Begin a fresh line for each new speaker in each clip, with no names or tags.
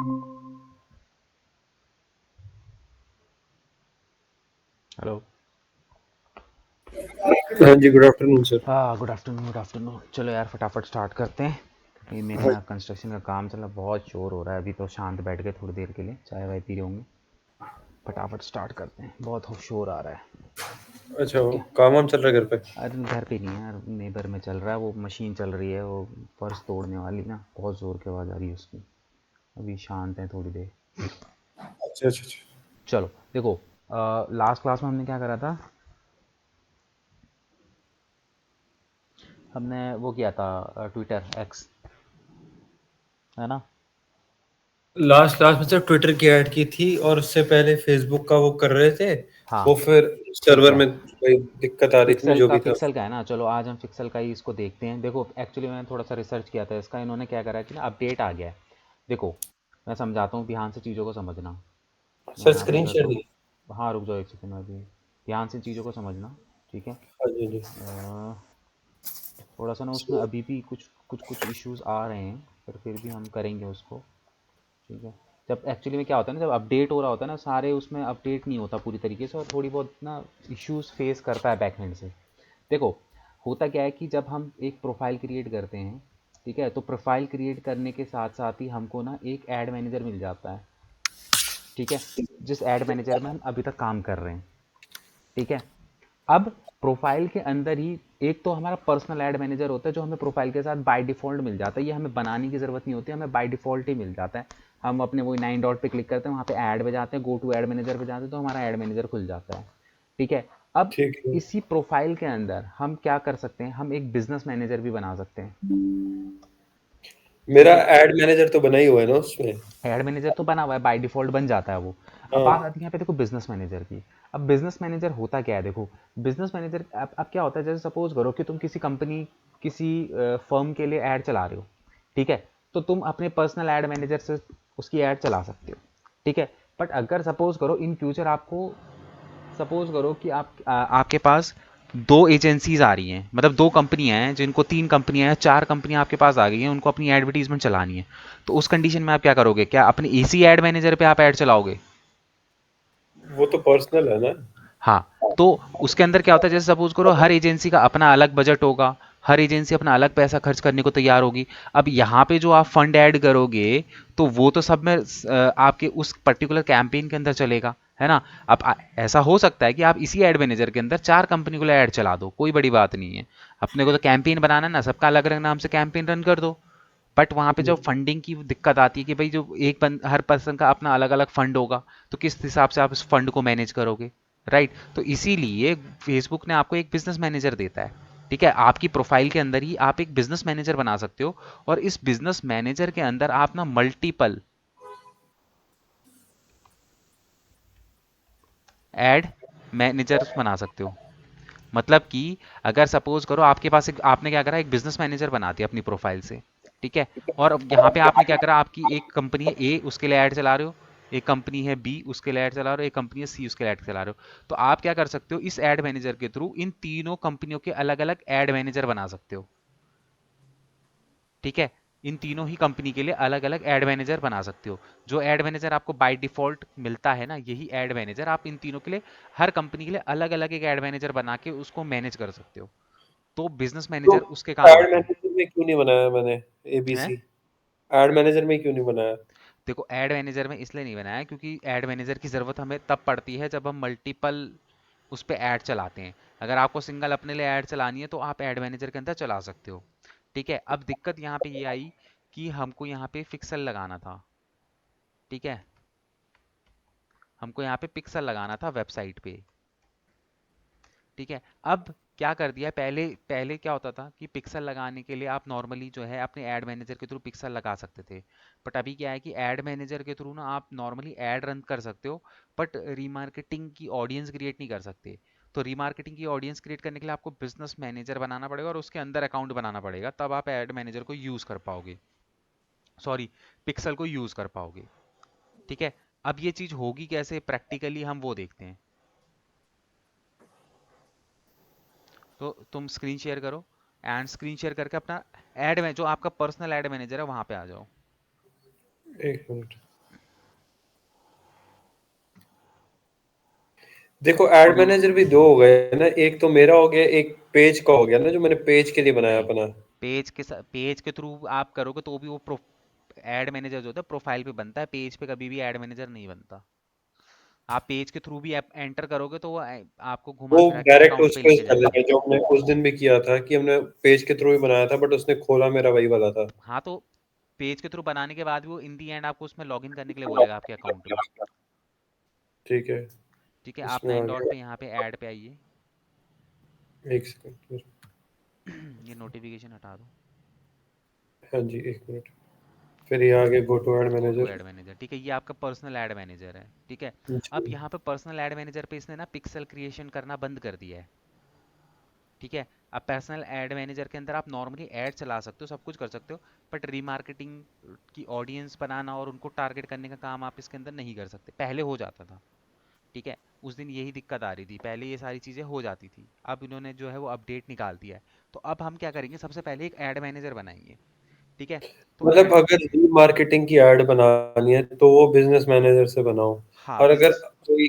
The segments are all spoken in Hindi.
हेलो।
हाँ जी, गुड आफ्टरनून सर।
हाँ, गुड आफ्टरनून, गुड आफ्टरनून। चलो यार फटाफट स्टार्ट करते हैं। ये मेरे
हाँ।
यहाँ कंस्ट्रक्शन का काम चल रहा, बहुत शोर हो रहा है। अभी तो शांत बैठ गए थोड़ी देर के लिए, चाय वाय पी रहे होंगे। फटाफट स्टार्ट करते हैं, बहुत शोर आ रहा है।
अच्छा,
ठीक
वो
है।
काम वाम चल रहा है घर पे?
अरे घर पे नहीं है यार, नेबर में चल रहा है, वो मशीन चल रही है, वो फर्श तोड़ने वाली ना, बहुत ज़ोर की आवाज़ आ रही है उसकी। अभी शांत है थोड़ी देर।
अच्छा अच्छा अच्छा।
चलो देखो, लास्ट क्लास में हमने क्या करा था? हमने वो किया था, ट्विटर एक्स, है ना?
लास्ट क्लास में सर ट्विटर की ऐड की थी, और उससे पहले फेसबुक का वो कर रहे थे।
हाँ,
वो फिर
ठीक
सर्वर
है।
में कोई दिक्कत आ रही थी ना, जो भी था।
फिक्सल का है ना, चलो आज हम फिक्सल का ही इसको देखते हैं। देखो एक्चुअली मैंने थोड़ा सा रिसर्च किया था इसका। इन्होंने क्या करा है कि ना, अपडेट आ गया है। देखो मैं समझाता हूँ, ध्यान से चीज़ों को समझना। मैं
सर
यहाँ पे
स्क्रीन
करता
शेयर
हूँ।
दी।
हाँ रुक जाओ एक सेकंड में, अभी ध्यान से चीज़ों को समझना। ठीक है।
हाँ जी, हाँ जी।
थोड़ा सा ना उसमें
So,
अभी भी कुछ कुछ कुछ इश्यूज आ रहे हैं, पर फिर भी हम करेंगे उसको। ठीक है। जब एक्चुअली में क्या होता है ना, जब अपडेट हो रहा होता है ना, सारे उसमें अपडेट नहीं होता पूरी तरीके से, और थोड़ी बहुत ना इश्यूज फेस करता है बैकएंड से। देखो होता क्या है कि जब हम एक प्रोफाइल क्रिएट करते हैं, ठीक है, तो प्रोफाइल क्रिएट करने के साथ साथ ही हमको ना एक ऐड मैनेजर मिल जाता है। ठीक है। जिस ऐड मैनेजर में हम अभी तक काम कर रहे हैं। ठीक है। अब प्रोफाइल के अंदर ही एक तो हमारा पर्सनल ऐड मैनेजर होता है, जो हमें प्रोफाइल के साथ बाय डिफ़ॉल्ट मिल जाता है। ये हमें बनाने की ज़रूरत नहीं होती, हमें बाय डिफ़ॉल्ट ही मिल जाता है। हम अपने वही 9 डॉट पे क्लिक करते हैं, वहाँ पे ऐड पे जाते हैं, गो टू ऐड मैनेजर पे जाते हैं, तो हमारा ऐड मैनेजर खुल जाता है। ठीक है। अब
ठीक है।
इसी प्रोफाइल के अंदर हम क्या कर सकते हैं, हम एक बिजनेस मैनेजर भी बना सकते हैं।
मेरा
ठीक है।
एड मैनेजर तो बना ही हुआ है ना उसमें।
ऐड मैनेजर तो बना हुआ है, बाय डिफ़ॉल्ट बन जाता है वो। अब बात
हाँ।
आती है यहाँ पे, देखो बिजनेस मैनेजर की। अब बिजनेस मैनेजर होता क्या है, देखो बिजनेस मैनेजर अब क्या होता है, जैसे सपोज करो कि तुम किसी कंपनी, किसी फर्म के लिए ऐड चला रहे हो। ठीक है। तो तुम अपने पर्सनल ऐड मैनेजर से उसकी ऐड चला सकते हो। ठीक है। बट अगर सपोज करो इन फ्यूचर आपको, सपोज करो कि आपके पास दो एजेंसीज आ रही हैं, मतलब दो कंपनियां हैं, जिनको तीन कंपनियां हैं, चार कंपनियां आपके पास आ गई हैं, उनको अपनी एडवर्टीजमेंट चलानी है। तो उस कंडीशन में आप क्या करोगे? क्या अपने एसी ऐड मैनेजर पे आप ऐड चलाओगे?
वो तो पर्सनल है ना।
हाँ। तो उसके अंदर क्या होता है, जैसे सपोज करो हर एजेंसी का अपना अलग बजट होगा, हर एजेंसी अपना अलग पैसा खर्च करने को तैयार होगी। अब यहाँ पे जो आप फंड ऐड करोगे, तो वो तो सब में आपके उस पर्टिकुलर कैंपेन के अंदर चलेगा, है ना? अब ऐसा हो सकता है कि आप इसी ऐड मैनेजर के अंदर चार कंपनी को ऐड चला दो, कोई बड़ी बात नहीं है। अपने को तो कैंपेन बनाना है ना, सबका अलग अलग नाम से कैंपेन रन कर दो। बट वहाँ पे जो फंडिंग की दिक्कत आती है कि भाई जो हर पर्सन का अपना अलग अलग फंड होगा, तो किस हिसाब से आप इस फंड को मैनेज करोगे? राइट। तो इसीलिए फेसबुक ने आपको एक बिजनेस मैनेजर देता है। ठीक है। आपकी प्रोफाइल के अंदर ही आप एक बिजनेस मैनेजर बना सकते हो, और इस बिजनेस मैनेजर के अंदर आप ना मल्टीपल एड मैनेजर्स बना सकते हो। मतलब कि अगर सपोज करो आपके पास एक, आपने क्या करा, एक बिजनेस मैनेजर बना दिया अपनी प्रोफाइल से। ठीक है। और अब यहाँ पे आपने क्या करा, आपकी एक कंपनी है ए, उसके लिए ऐड चला रहे हो। एक कंपनी है बी, उसके लिए ऐड चला रहे हो। एक कंपनी है सी, उसके लिए ऐड चला रहे हो। तो आप क्या कर सकते हो, इस ऐड मैनेजर के थ्रू इन तीनों कंपनियों के अलग अलग ऐड मैनेजर बना सकते हो। ठीक है। इन तीनों ही कंपनी के लिए अलग अलग ऐड मैनेजर बना सकते हो। जो ऐड मैनेजर आपको बाय डिफॉल्ट मिलता है ना, यही ऐड मैनेजर आप इन तीनों के लिए, हर कंपनी के लिए अलग अलग एक ऐड मैनेजर बना के उसको मैनेज कर सकते हो। तो बिजनेस
तो
मैनेजर उसके काम
एड
आता है।
मैनेजर में क्यों नहीं बनाया मैंने?
हैं?
एबीसी एड मैनेजर में क्यों नहीं बनाया?
देखो ऐड मैनेजर में इसलिए नहीं बनाया क्योंकि ऐड मैनेजर की ज़रूरत हमें तब पड़ती है जब हम मल्टीपल उस पर ऐड चलाते हैं। अगर आपको सिंगल अपने लिए ऐड चलानी है, तो आप ऐड मैनेजर के अंदर चला सकते हो। ठीक है। अब दिक्कत यहाँ पे ये आई कि हमको यहाँ पे पिक्सल लगाना था। ठीक है। हमको यहाँ पे पिक्सल लगाना था वेबसाइट पे। ठीक है। अब क्या कर दिया, पहले पहले क्या होता था कि पिक्सल लगाने के लिए आप नॉर्मली जो है अपने ऐड मैनेजर के थ्रू पिक्सल लगा सकते थे। बट अभी क्या है कि ऐड मैनेजर के थ्रू ना आप नॉर्मली ऐड रन कर सकते हो, बट रीमार्केटिंग की ऑडियंस क्रिएट नहीं कर सकते। तो रीमार्केटिंग की ऑडियंस क्रिएट करने के लिए आपको बिजनेस मैनेजर बनाना पड़ेगा, और उसके अंदर अकाउंट बनाना पड़ेगा, तब आप ऐड मैनेजर को यूज़ कर पाओगे, सॉरी, पिक्सल को यूज़ कर पाओगे। ठीक है। अब ये चीज़ होगी कैसे प्रैक्टिकली, हम वो देखते हैं। तो तुम स्क्रीन शेयर करो, एंड स्क्रीन शेयर करके अपना ऐड में जो आपका पर्सनल ऐड मैनेजर है वहां पे आ जाओ।
एक मिनट। देखो एड मैनेजर भी दो हो गए ना, एक तो मेरा हो गया, एक पेज का हो गया ना, जो मैंने पेज के लिए बनाया
नहीं,
अपना।
पेज के थ्रू आप करोगे तो भी वो एड मैनेजर जो होता है प्रोफाइल पे बनता है, पेज पे कभी भी एड मैनेजर नहीं बनता। आप पेज के थ्रू भी एंटर करोगे तो वो आपको
वो
घुमा फिरा के
डायरेक्ट
अकाउंट
उस
पे
पे
लेके
कर
जाएगा।
देंगे, जो हमने उस दिन भी किया था कि हमने पेज के थ्रू ही बनाया था, बट उसने खोला मेरा वही वाला था।
हाँ, तो पेज के थ्रू बनाने के बाद भी वो इन दी एंड आपको उसमें लॉगिन करने के लिए बोलेगा आपके अकाउंट में।
ठीक है,
ठीक है, आप
इसमें आ
9 डॉट
गया।
पे यहाँ पे ऐड पे आइए।
एक सेकंड।
ये नोटिफिकेशन हटा दो।
हाँ जी, एक मिनट। फिर ये आगे go to ad
go to
manager.
Ad manager, ठीक है, ये आपका पर्सनल ऐड मैनेजर है। ठीक है, अब
जी।
यहाँ पे पर्सनल ऐड मैनेजर पे इसने ना पिक्सल क्रिएशन करना बंद कर दिया है। ठीक है, अब पर्सनल ऐड मैनेजर के अंदर आप नॉर्मली ऐड चला सकते हो, सब कुछ कर सकते हो, बट रीमार्केटिंग की ऑडियंस बनाना और उनको टारगेट करने का काम आप इसके अंदर नहीं कर सकते। पहले हो जाता था। ठीक है, उस दिन यही दिक्कत आ रही थी, पहले ये सारी चीज़ें हो जाती थी, अब इन्होंने जो है वो अपडेट निकाल दिया है। तो अब हम क्या करेंगे, सबसे पहले एक ऐड मैनेजर बनाएंगे। ठीक है, तो
मतलब अगर रीमार्केटिंग की ऐड बनानी है तो वो बिजनेस मैनेजर से बनाओ,
हाँ
और अगर
बिजनेस,
कोई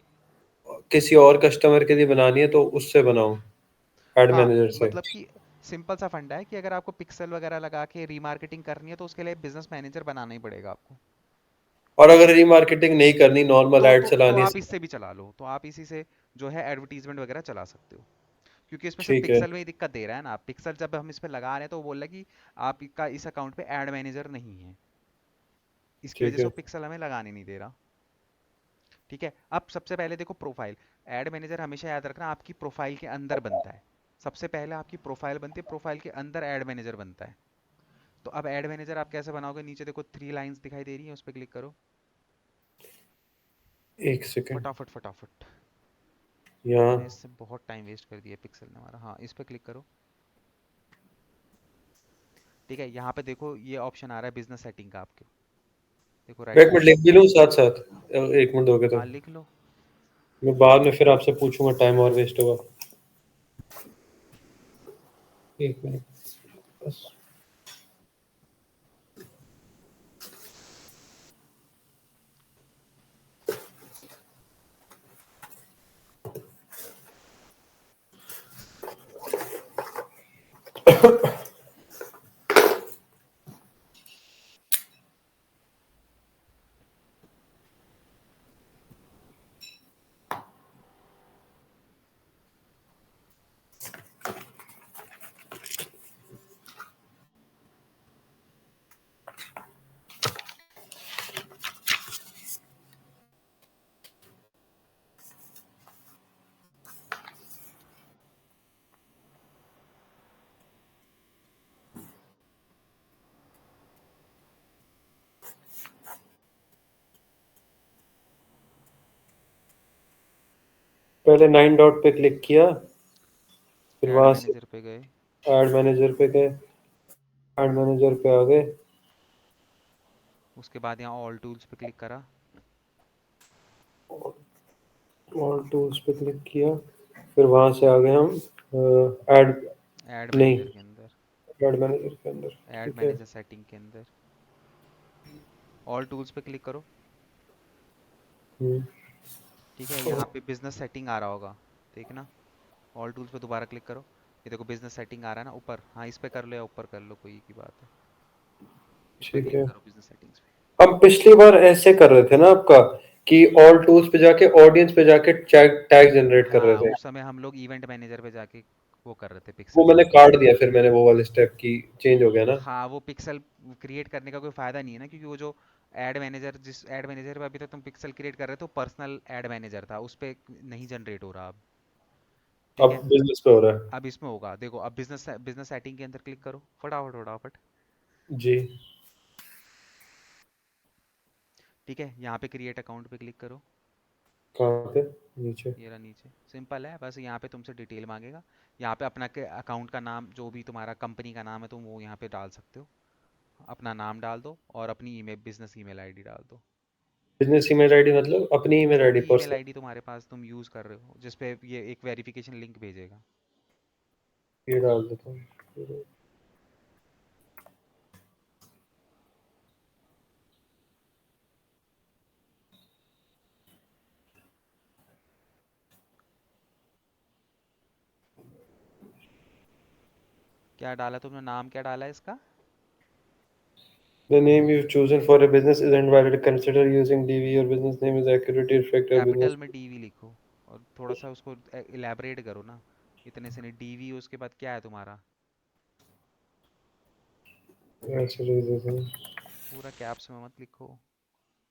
किसी और कस्टमर के लिए बनानी है तो उससे बनाओ, एड
हाँ
मैनेजर से।
मतलब कि सिंपल सा फंडा है कि अगर आपको पिक्सल वगैरह लगा के रीमार्केटिंग करनी है तो उसके लिए बिजनेस मैनेजर बनाना ही पड़ेगा आपको।
और अगर रीमार्केटिंग नहीं करनी, नॉर्मल
तो
ऐड
तो तो
चलानी है
आप
सिर्फ।
इससे भी चला लो, तो आप इसी से जो है एडवर्टीजमेंट वगैरह चला सकते हो। क्योंकि इसमें सिर्फ
ठीक है,
पिक्सल में ही दिक्कत दे रहा है ना, पिक्सल जब हम इस पे लगा रहे हैं तो वो बोल रहा है कि आपका इस अकाउंट पे ऐड मैनेजर नहीं है, इसकी वजह
ठीक
से
है।
वो पिक्सल हमें लगाने नहीं दे रहा। ठीक है, अब सबसे पहले देखो प्रोफाइल, ऐड मैनेजर हमेशा याद रखना आपकी प्रोफाइल के अंदर बनता है। सबसे पहले आपकी प्रोफाइल बनती है, प्रोफाइल के अंदर ऐड मैनेजर बनता है। तो अब ऐड मैनेजर आप कैसे बनाओगे, नीचे देखो 3 लाइंस दिखाई दे रही है, उस पर क्लिक करो।
एक सेकंड।
फटाफट फटाफट,
यहाँ।
मैंने इससे बहुत टाइम वेस्ट कर दिया पिक्सल ने हमारा। हाँ, इस पर क्लिक करो। ठीक है, यहाँ पे देखो ये ऑप्शन आ रहा है बिजनेस सेटिंग का आपके, देखो
मैं
राइट
एक मिनट
साइड
लिख
में।
भी लूँ साथ साथ? एक मिनट दोगे तो?
हाँ लिख लो।
मैं बाद में फिर आपसे पूछूंगा, टाइम और वेस्ट होगा। एक मिनट बस। पहले 9 डॉट पे क्लिक किया, फिर
ऐड
वहां से
मैनेजर पे गए,
ऐड मैनेजर पे गए, ऐड मैनेजर पे आ गए।
उसके बाद यहाँ ऑल टूल्स पे क्लिक करा।
ऑल टूल्स पे क्लिक किया, फिर वहां से आ गए हम ऐड।
ऐड
नहीं,
मैनेजर के अंदर,
ऐड मैनेजर के अंदर।
ऐड
ठीक है।
मैनेजर सेटिंग के अंदर ऑल टूल्स पे क्लिक करो।
हम्म।
ठीक है, यहाँ पे बिजनेस सेटिंग आ रहा होगा, देखना। ऑल टूल्स पे दोबारा क्लिक करो। ये देखो बिजनेस सेटिंग आ रहा है ना ऊपर, हाँ इस पे कर लो या ऊपर कर लो, कोई की बात है। इस पे
ठीक
क्लिक
है।
करो बिजनेस सेटिंग्स पे।
हम पिछली बार ऐसे कर रहे थे ना आपका, कि ऑल टूल्स पे जाके ऑडियंस पे जाके टैग टैग जनरेट कर रहे
हाँ,
थे।
उस समय हम लोग इवेंट मैनेजर पे जाके वो कर रहे थे
वो
पिक्सल।
मैंने काट दिया, फिर मैंने वो वाले स्टेप की चेंज हो गया ना।
हाँ, वो पिक्सल क्रिएट करने का कोई फायदा नहीं है ना, क्योंकि वो जो ऐड मैनेजर, जिस ऐड मैनेजर पे अभी तक तुम पिक्सल क्रिएट कर रहे थे, पर्सनल ऐड मैनेजर था, उस पे नहीं जनरेट हो रहा अब। ठीक
अब
है,
बिजनेस पे हो रहा है।
अब इसमें होगा, देखो अब बिजनेस बिजनेस सेटिंग के अंदर क्लिक करो, फटाफट फटाफट।
जी।
ठीक है, यहाँ पे क्रिएट अकाउंट पे क्लिक करो।
कहाँ पे? नीचे।
ये रहा नीचे, सिंपल है, बस यहाँ पे तुमसे डिटेल मांगेगा। यहाँ पे अपना के अकाउंट का नाम, जो भी तुम्हारा कंपनी का नाम है तुम वो यहाँ पे डाल सकते हो। अपना नाम डाल दो और अपनी ईमेल, बिजनेस ईमेल आईडी डाल दो।
बिजनेस ईमेल आईडी मतलब अपनी ईमेल
जो
आईडी
भी ईमेल
पर्सनल?
आईडी तुम्हारे पास तुम यूज़ कर रहे हो, जिस पे ये एक वेरिफिकेशन लिंक भेजेगा।
ये डाल देता हूँ।
क्या डाला तुमने, नाम क्या डाला है इसका?
The name you've chosen for a business isn't valid. Consider using DV. Your business name is accurately reflect your business.
Capital में डीवी लिखो, और थोड़ा सा उसको इलेबरेट करो ना। इतने से नहीं, डीवी उसके बाद क्या है तुम्हारा?
अच्छा, अच्छा,
पूरा कैप्स में मत लिखो।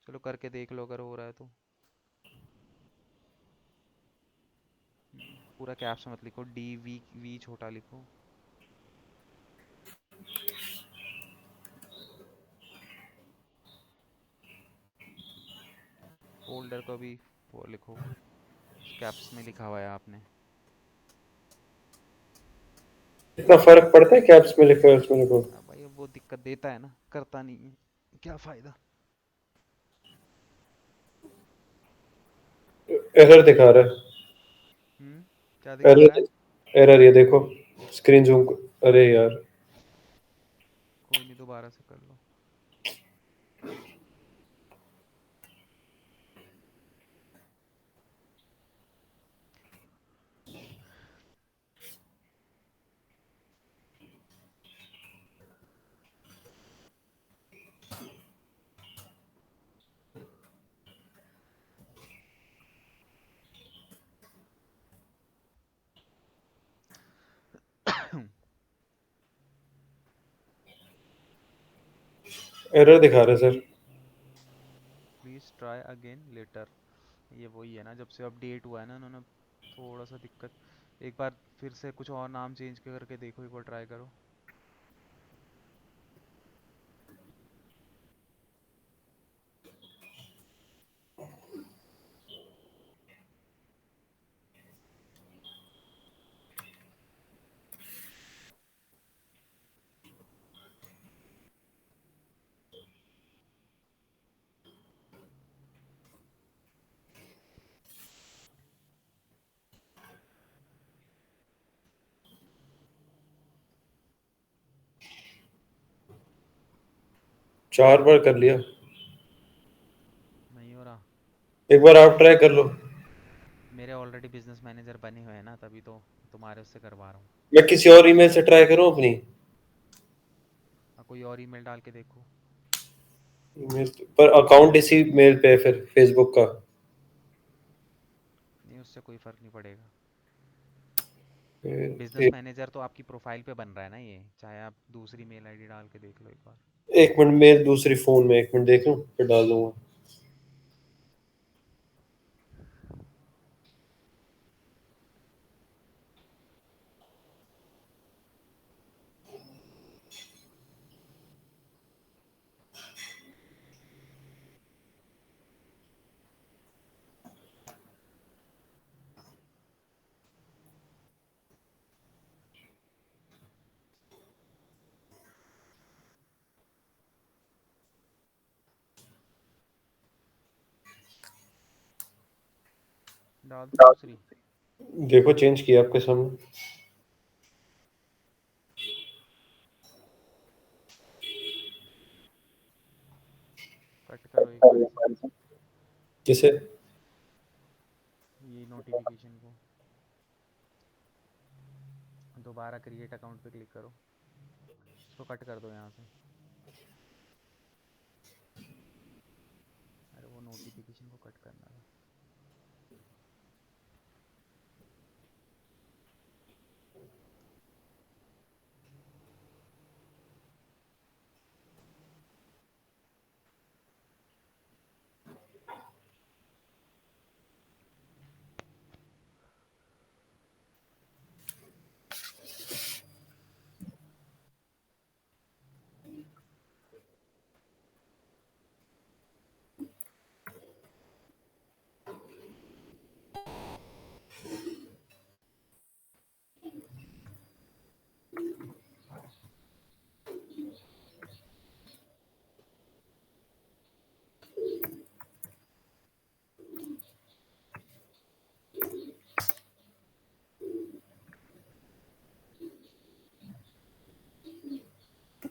चलो करके देख लो अगर हो रहा है तो। पूरा कैप्स में मत लिखो, डी वी वी छोटा लिखो। फोल्डर को भी वो लिखो, कैप्स में लिखा हुआ है आपने।
इतना फर्क पड़ता है कैप्स में लिखो और उसमें लिखो?
अब भाई वो दिक्कत देता है ना, करता नहीं है, क्या फायदा।
एरर दिखा रहा है।
क्या दिखा रहा है?
एरर, एरर ये देखो, स्क्रीन जूम। अरे यार।
कोई नहीं, दोबारा से कर लो।
एरर दिखा रहा है sir.
Please try again later. ये वही है ना, जब से अपडेट हुआ है ना उन्होंने, थोड़ा सा दिक्कत। एक बार फिर से कुछ और नाम चेंज करके देखो, एक बार ट्राई करो।
चार बार कर लिया।
नहीं हो रहा।
एक बार आप ट्राई कर लो।
मेरे ऑलरेडी बिजनेस मैनेजर बने हुए हैं ना, तभी तो तुम्हारे उससे करवा रहा हूँ।
मैं किसी और ईमेल से ट्राई करूं अपनी?
कोई और ईमेल डाल के देखो।
पर अकाउंट इसी मेल पे है फिर फेसबुक का।
नहीं, उससे कोई फर्क नहीं पड़ेगा। बिजनेस
ए-
मैनेजर तो आपकी प्रोफाइल पे बन रहा है ना ये, चाहे आप दूसरी मेल आईडी डाल के देख लो एक बार।
एक मिनट, मेल दूसरी फोन में, एक मिनट देख लूं फिर डाल दूंगा।
डाल दूँ दूसरी?
देखो चेंज किया आपके सामने।
कट करो एक बार इसे,
किसे?
ये नोटिफिकेशन को। दोबारा क्रिएट अकाउंट पे क्लिक करो, इसको कट कर दो यहाँ से। अरे वो नोटिफिकेशन को कट करना था।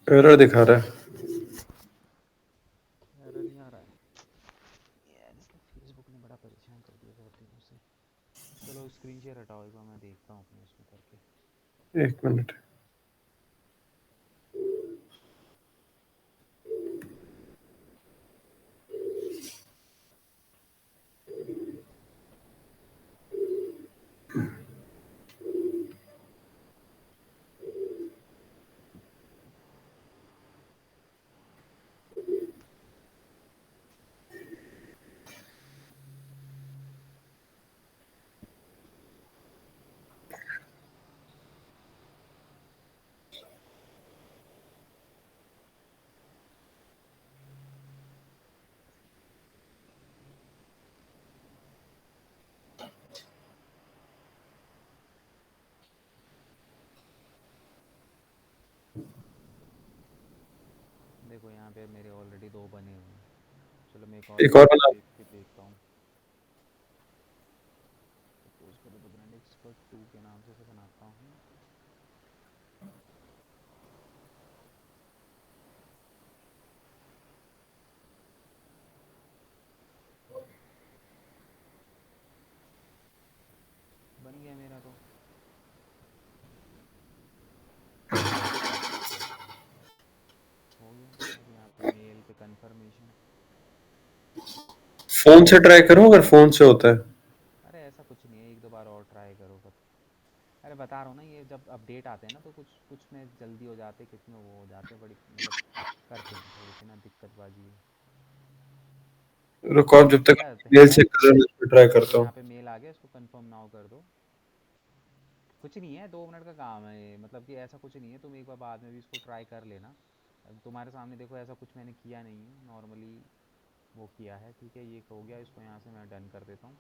एरर दिखा रहा है।
एरर नहीं आ रहा है यार, इसने फेसबुक ने बड़ा परेशान कर दिया बहुत दिनों से। चलो स्क्रीन शेयर हटाओ, एक बार मैं देखता हूँ अपने उसमें करके।
एक मिनट।
देखो यहाँ पे मेरे ऑलरेडी दो बने हुए हैं। चलो मैं एक और
एक और
ब्रांड
बना।
देख के देखता हूँ। सपोज करो द ब्रांड एक्सपर्ट 2 के नाम से इसे बनाता हूँ। बन गया मेरा तो। हो गया। अब यहाँ पे मेल पे कंफर्मेशन।
फोन से ट्राई करूं अगर फोन से होता है?
अरे ऐसा कुछ नहीं है, एक दो बार और ट्राई करो अरे बता रहा हूँ ना, ये जब अपडेट आते हैं ना तो कुछ कुछ में जल्दी हो जाते, कुछ में वो हो जाते हैं, बड़ी मतलब करते हैं थोड़ी सी ना दिक्कतबाजी है।
रुको, अब जब तक
है
मेल
है
से कर रहा हूं, इस पे ट्राई
देखो
करता हूँ।
यहाँ पे मेल आ गया, इसको कंफर्म नाउ कर दो। कुछ नहीं है, 2 मिनट का काम है ये, मतलब कि ऐसा कुछ नहीं है, तुम एक बार बाद में भी इसको ट्राई कर लेना। अब तुम्हारे सामने देखो ऐसा कुछ मैंने किया नहीं है, नॉर्मली वो किया है। ठीक है, ये हो गया, इसको यहाँ से मैं डन कर देता हूँ।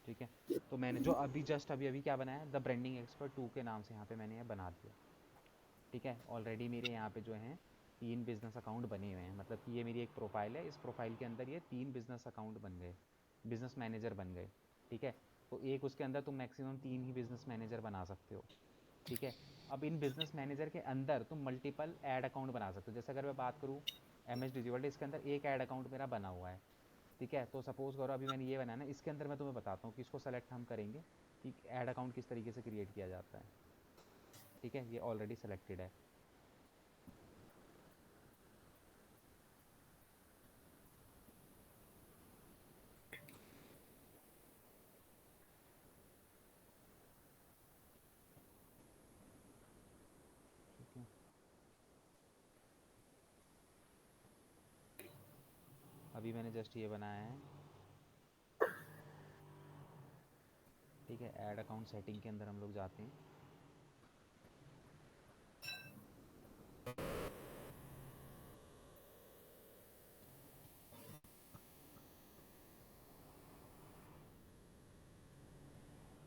ठीक है, तो मैंने जो अभी जस्ट अभी अभी क्या बनाया, द ब्रांडिंग एक्सपर्ट 2 के नाम से यहाँ पे मैंने ये बना दिया। ठीक है, ऑलरेडी मेरे यहाँ पे जो हैं 3 बिजनेस अकाउंट बने हुए हैं, मतलब कि ये मेरी एक प्रोफाइल है, इस प्रोफाइल के अंदर ये 3 बिजनेस अकाउंट बन गए, बिजनेस मैनेजर बन गए। ठीक है, तो एक उसके अंदर तुम मैक्सिमम 3 ही बिजनेस मैनेजर बना सकते हो। ठीक है, अब इन बिजनेस मैनेजर के अंदर तुम मल्टीपल ऐड अकाउंट बना सकते हो। जैसे अगर मैं बात करूँ एम एच डिजिवर्ल्ड, इसके अंदर एक ऐड अकाउंट मेरा बना हुआ है। ठीक है, तो सपोज करो अभी मैंने ये बनाया ना, इसके अंदर मैं तुम्हें बताता हूँ कि इसको सेलेक्ट हम करेंगे कि ऐड अकाउंट किस तरीके से क्रिएट किया जाता है। ठीक है, ये ऑलरेडी सेलेक्टेड है। ठीक है, अभी मैंने जस्ट ये बनाया है। ठीक है, ऐड अकाउंट सेटिंग के अंदर हम लोग जाते हैं।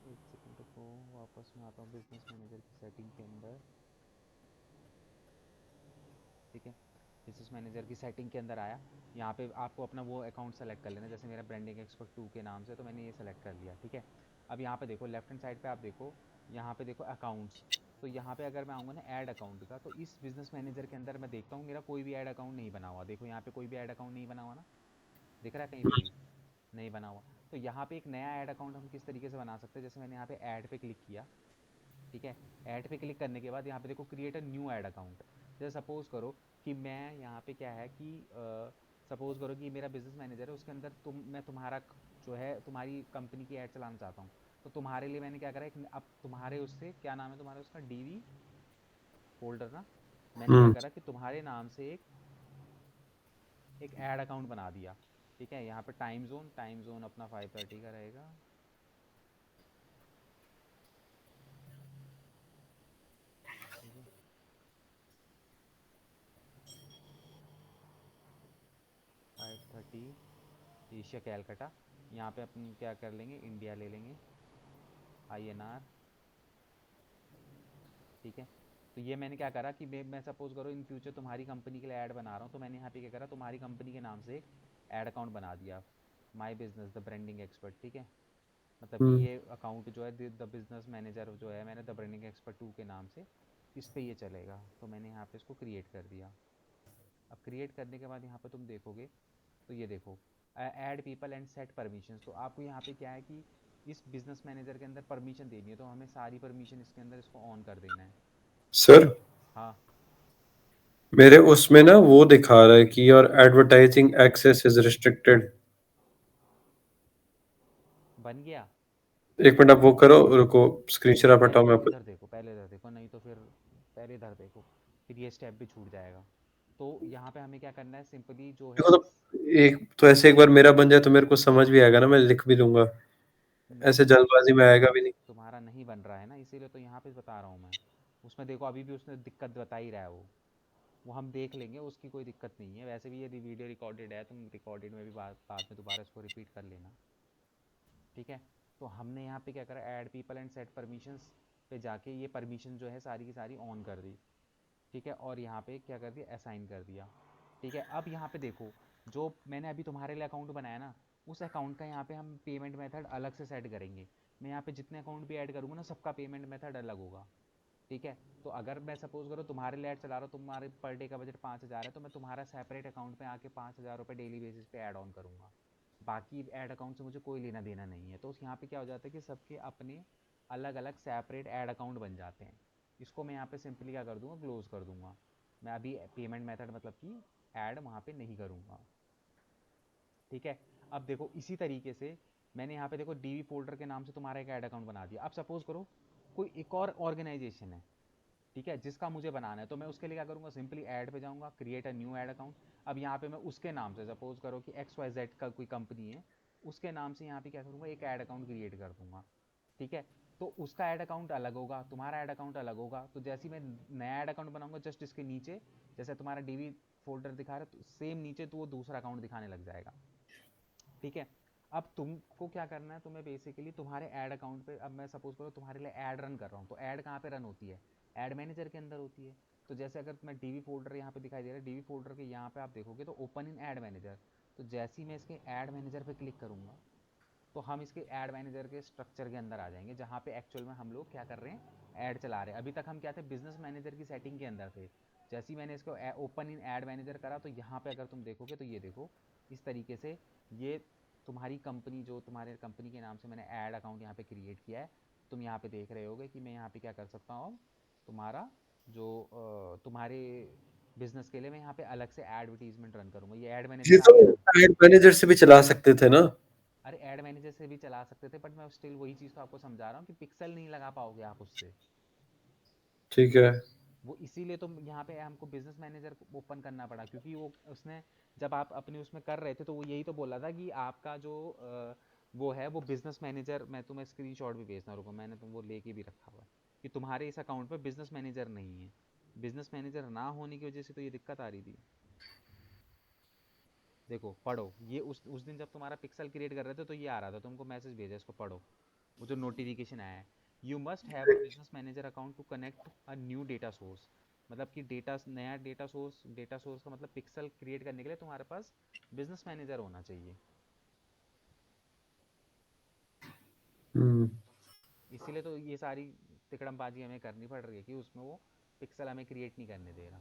एक सेकंड रुको, वापस मैं आता हूँ बिजनेस मैनेजर की सेटिंग के अंदर। ठीक है, बिजनेस मैनेजर की सेटिंग के अंदर आया। यहाँ पे आपको अपना वो अकाउंट सेलेक्ट कर लेना, जैसे मेरा ब्रांडिंग एक्सपर्ट 2 के नाम से, तो मैंने ये सेलेक्ट कर लिया। ठीक है, अब यहाँ पे देखो लेफ्ट हैंड साइड पे आप देखो, यहाँ पे देखो अकाउंट्स। तो यहाँ पे अगर मैं आऊँगा ना ऐड अकाउंट का, तो इस बिजनेस मैनेजर के अंदर मैं देखता हूँ मेरा कोई भी ऐड अकाउंट नहीं बना हुआ। देखो यहाँ पे कोई भी ऐड अकाउंट नहीं बना हुआ ना, दिख रहा है कहीं पे भी नहीं बना हुआ। तो यहाँ पे एक नया ऐड अकाउंट हम किस तरीके से बना सकते हैं, जैसे मैंने यहाँ पे ऐड पे क्लिक किया। ठीक है, ऐड पे क्लिक करने के बाद यहाँ पे देखो create a new add account. जैसे सपोज करो कि मैं यहाँ पे क्या है कि सपोज करो कि मेरा बिजनेस मैनेजर है, उसके अंदर मैं तुम्हारा जो है तुम्हारी कंपनी की ऐड चलाना चाहता हूँ। तो तुम्हारे लिए मैंने क्या करा, एक अब तुम्हारे उससे क्या नाम है तुम्हारा उसका, डीवी फोल्डर ना, मैंने क्या
हम्म।
करा कि तुम्हारे नाम से एक ऐड अकाउंट बना दिया। ठीक है, यहाँ पे टाइम जोन अपना 5:30 का रहेगा। ठीक है, 5:30 एशिया कैलकाटा। यहाँ पे अपन क्या कर लेंगे, इंडिया ले लेंगे, INR। ठीक है, तो ये मैंने क्या करा कि मैं सपोज करो इन फ्यूचर तुम्हारी कंपनी के लिए ऐड बना रहा हूँ, तो मैंने यहाँ पे क्या करा, तुम्हारी कंपनी के नाम से एक ऐड अकाउंट बना दिया, my business the branding expert. ठीक है, मतलब कि
हम्म।
ये अकाउंट जो है द बिजनेस मैनेजर जो है, मैंने द ब्रांडिंग एक्सपर्ट 2 के नाम से इस पे ये चलेगा, तो मैंने यहाँ पे इसको क्रिएट कर दिया। अब क्रिएट करने के बाद यहाँ पे तुम देखोगे तो ये देखो add people and set permissions. तो आपको यहाँ पे क्या है कि इस बिजनेस मैनेजर के अंदर परमिशन देनी है, तो हमें सारी परमिशन इसके अंदर इसको ऑन कर देना है।
सर,
हाँ,
मेरे उसमें ना वो दिखा रहा है कि your advertising access is restricted.
बन गया।
1 मिनट आप वो करो, रुको, स्क्रीन आप हटाओ,
पहले
मैं आपको।
पहले इधर देखो, नहीं तो फिर पहले इधर देखो, फिर ये स्टेप भी छूट जाएगा। तो यहाँ पे हमें क्या करना है, सिंपली जो है
देखो तो एक तो ऐसे एक बार मेरा बन जाए तो मेरे को समझ भी आएगा ना, मैं लिख भी लूंगा। ऐसे जल्दबाजी में आएगा भी नहीं।
तुम्हारा नहीं बन रहा है ना, इसीलिए तो यहाँ पे बता रहा हूँ मैं। उसमें देखो अभी भी उसने दिक्कत बता ही रहा है वो हम देख लेंगे, उसकी कोई दिक्कत नहीं है। वैसे भी ये वीडियो रिकॉर्डेड है, तुम रिकॉर्डेड में भी बाद में दोबारा इसको रिपीट कर लेना। ठीक है, तो हमने यहाँ पे क्या करा, add people and set permissions पे जाके ये परमिशन जो है सारी की सारी ऑन कर दी। ठीक है, और यहाँ पे क्या कर दिया, असाइन कर दिया। ठीक है, अब यहाँ पे देखो, जो मैंने अभी तुम्हारे लिए अकाउंट बनाया ना, उस अकाउंट का यहाँ पे हम पेमेंट मेथड अलग से सेट करेंगे। मैं यहाँ पे जितने अकाउंट भी ऐड करूँगा ना, सबका पेमेंट मेथड अलग होगा। ठीक है, तो अगर मैं सपोज करो तुम्हारे लिए ऐड चला रहा हूँ, तुम्हारे पर डे का बजट 5,000 है, तो मैं तुम्हारा सेपरेट अकाउंट पे आके 5,000 रुपये डेली बेसिस पे ऐड ऑन करूँगा। बाकी ऐड अकाउंट से मुझे कोई लेना देना नहीं है। तो यहाँ पे क्या हो जाता है कि सबके अपने अलग अलग सेपरेट ऐड अकाउंट बन जाते हैं। इसको मैं यहाँ पे सिंपली क्या कर दूंगा, क्लोज कर दूंगा। मैं अभी पेमेंट मेथड मतलब कि ऐड वहाँ पे नहीं करूँगा। ठीक है, अब देखो इसी तरीके से मैंने यहाँ पे देखो डीवी फोल्डर के नाम से तुम्हारा एक ऐड अकाउंट बना दिया। अब सपोज करो कोई एक और ऑर्गेनाइजेशन है, ठीक है, जिसका मुझे बनाना है, तो मैं उसके लिए क्या करूँगा, सिंपली ऐड पे जाऊँगा, create a new add account. अब यहाँ पे मैं उसके नाम से, सपोज करो कि एक्स वाई जेड का कोई कंपनी है, उसके नाम से यहाँ पे क्या करूँगा, एक ऐड अकाउंट क्रिएट कर दूंगा। ठीक है, तो उसका ऐड अकाउंट अलग होगा, तुम्हारा ऐड अकाउंट अलग होगा। तो जैसे ही मैं नया ऐड अकाउंट बनाऊंगा, जस्ट इसके नीचे जैसे तुम्हारा डीवी फोल्डर दिखा रहा है, तो सेम नीचे तो वो दूसरा अकाउंट दिखाने लग जाएगा। ठीक है, अब तुमको क्या करना है, तुम्हें बेसिकली तुम्हारे ऐड अकाउंट पे, अब मैं सपोज करो तुम्हारे लिए ऐड रन कर रहा हूँ, तो ऐड कहाँ पे रन होती है, ऐड मैनेजर के अंदर होती है। तो जैसे अगर मैं डीवी फोल्डर यहाँ पे दिखाई दे रहा है, डीवी फोल्डर के यहाँ पे आप देखोगे तो ओपन इन ऐड मैनेजर। तो जैसे ही मैं इसके ऐड मैनेजर पे क्लिक करूँगा, तो हम इसके ऐड मैनेजर के स्ट्रक्चर के अंदर आ जाएंगे, जहाँ पे एक्चुअल में हम लोग क्या कर रहे हैं, ऐड चला रहे हैं। अभी तक हम क्या थे, बिजनेस मैनेजर की सेटिंग के अंदर थे। जैसे ही मैंने इसको ओपन इन ऐड मैनेजर करा, तो यहाँ पे अगर तुम देखोगे तो ये देखो इस तरीके से, ये तुम्हारी कंपनी, जो तुम्हारे कंपनी के नाम से मैंने ऐड अकाउंट यहाँ पे क्रिएट किया है, तुम यहाँ पे देख रहे होगे कि मैं यहाँ पे क्या कर सकता हूँ, तुम्हारा जो तुम्हारे बिजनेस के लिए मैं यहाँ पे अलग से एडवर्टीजमेंट रन करूँगा। ये ऐड
ये
मैनेजर आ
तो
गया ना।
एड मैनेजर से भी चला सकते थे ना?
अरे ऐड मैनेजर से भी चला सकते थे, बट मैं स्टिल वही चीज़ तो आपको समझा रहा हूँ कि पिक्सल नहीं लगा पाओगे आप उससे।
ठीक है।
वो इसीलिए तो यहाँ पे हमको बिजनेस मैनेजर ओपन करना पड़ा, क्योंकि वो उसने, जब आप अपने उसमें कर रहे थे, तो वो यही तो बोला था कि आपका जो वो है वो बिजनेस मैनेजर, मैं तुम्हें स्क्रीनशॉट भी भेजना, रुको मैंने तुम वो लेके भी रखा हुआ है, कि तुम्हारे इस अकाउंट पे बिजनेस मैनेजर नहीं है। बिजनेस मैनेजर ना होने की वजह से तो ये दिक्कत आ रही थी। देखो पढ़ो, ये उस दिन जब तुम्हारा पिक्सल क्रिएट कर रहे थे, तो ये आ रहा था, तुमको मैसेज भेजा, इसको पढ़ो, वो जो नोटिफिकेशन आया है, you must have a business manager account to connect a new data source. मतलब कि डेटा, नया डेटा सोर्स का मतलब पिक्सल क्रिएट करने के लिए तुम्हारे पास बिजनेस मैनेजर होना चाहिए।
हम्म।
इसीलिए तो ये सारी तिकड़मबाजी हमें करनी पड़ रही है कि उसमें वो पिक्सल हमें क्रिएट नहीं करने दे रहा।